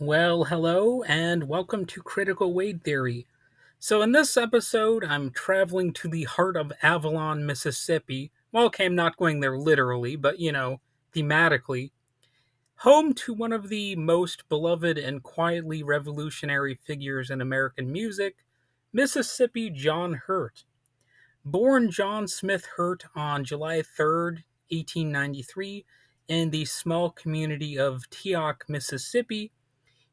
Well, hello, and welcome to Critical Weight Theory. So, in this episode, I'm traveling to the heart of Avalon, Mississippi. Well, okay, I'm not going there literally, but thematically. Home to one of the most beloved and quietly revolutionary figures in American music, Mississippi John Hurt. Born John Smith Hurt on July 3rd, 1893, in the small community of Teac, Mississippi,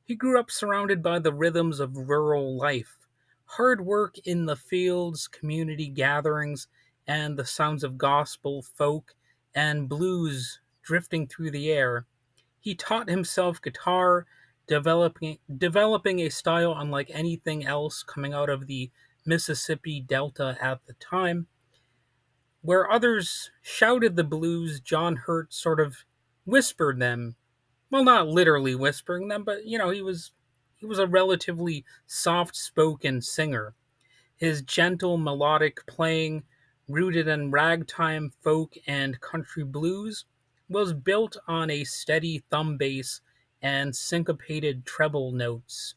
he grew up surrounded by the rhythms of rural life, hard work in the fields, community gatherings, and the sounds of gospel, folk, and blues drifting through the air. He taught himself guitar, developing a style unlike anything else coming out of the Mississippi Delta at the time. Where others shouted the blues, John Hurt sort of whispered them. Well, not literally whispering them, but he was a relatively soft-spoken singer. His gentle melodic playing, rooted in ragtime, folk, and country blues, was built on a steady thumb bass and syncopated treble notes.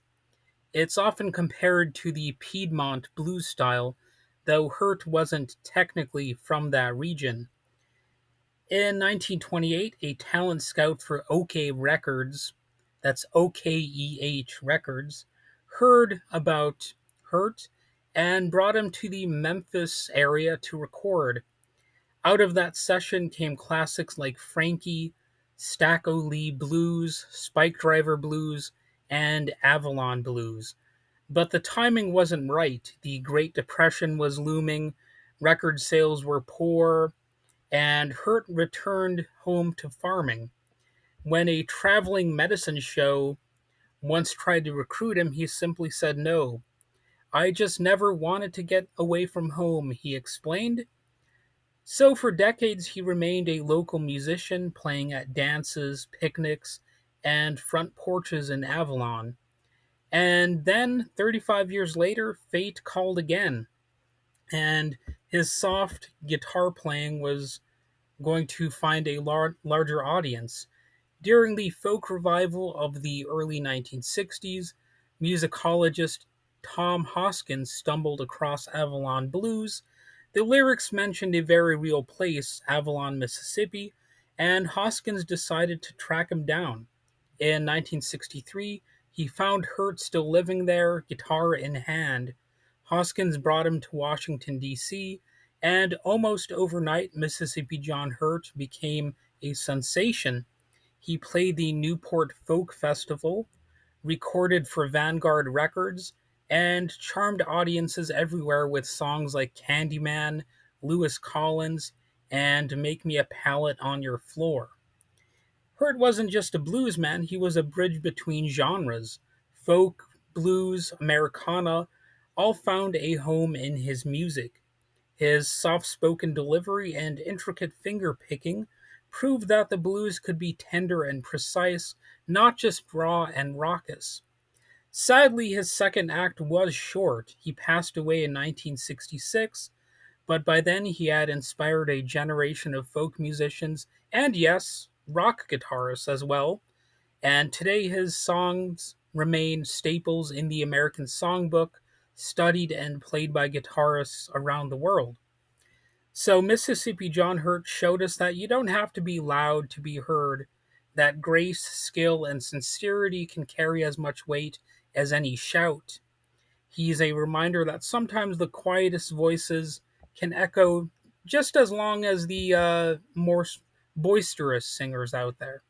It's often compared to the Piedmont blues style, though Hurt wasn't technically from that region. In 1928, a talent scout for OK Records, that's OKEH Records, heard about Hurt and brought him to the Memphis area to record. Out of that session came classics like Frankie, Stacko Lee Blues, Spike Driver Blues, and Avalon Blues. But the timing wasn't right. The Great Depression was looming, record sales were poor, and Hurt returned home to farming. When a traveling medicine show once tried to recruit him, he simply said no. I just never wanted to get away from home, he explained. So for decades, he remained a local musician, playing at dances, picnics, and front porches in Avalon. And then, 35 years later, fate called again, and his soft guitar playing was going to find a larger audience. During the folk revival of the early 1960s, musicologist Tom Hoskins stumbled across Avalon Blues. The lyrics mentioned a very real place, Avalon, Mississippi, and Hoskins decided to track him down. In 1963, he found Hurt still living there, guitar in hand. Hoskins brought him to Washington, D.C., and almost overnight, Mississippi John Hurt became a sensation. He played the Newport Folk Festival, recorded for Vanguard Records, and charmed audiences everywhere with songs like Candyman, Lewis Collins, and Make Me a Pallet on Your Floor. Hurt wasn't just a blues man, he was a bridge between genres. Folk, blues, Americana all found a home in his music. His soft spoken delivery and intricate finger picking proved that the blues could be tender and precise, not just raw and raucous. Sadly, his second act was short. He passed away in 1966, but by then he had inspired a generation of folk musicians and, yes, rock guitarists as well. And today his songs remain staples in the American songbook, studied and played by guitarists around the world. So Mississippi John Hurt showed us that you don't have to be loud to be heard, that grace, skill, and sincerity can carry as much weight as any shout. He's a reminder that sometimes the quietest voices can echo just as long as the more boisterous singers out there.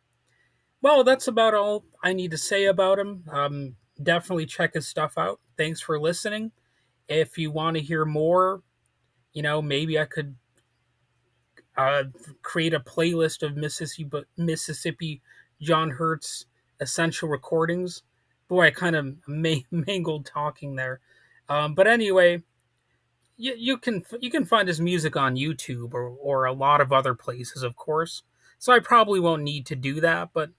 Well, that's about all I need to say about him. Definitely check his stuff out. Thanks for listening. If you want to hear more, maybe I could uh, create a playlist of Mississippi John Hurt's essential recordings. Boy, I kind of mangled talking there. But anyway, you can find his music on YouTube or a lot of other places, of course. So I probably won't need to do that. But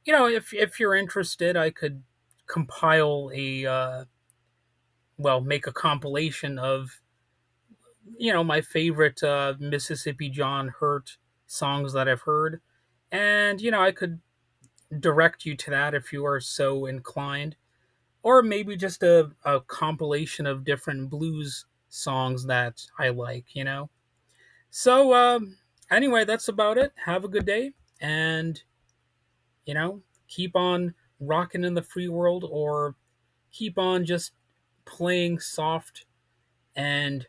if you're interested, I could compile make a compilation of my favorite Mississippi John Hurt songs that I've heard, and I could direct you to that if you are so inclined, or maybe just a compilation of different blues songs that I like, you know? So, anyway, that's about it. Have a good day, and, keep on rocking in the free world, or keep on just playing soft and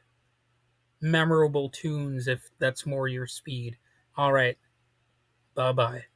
memorable tunes if that's more your speed. All right. Bye bye.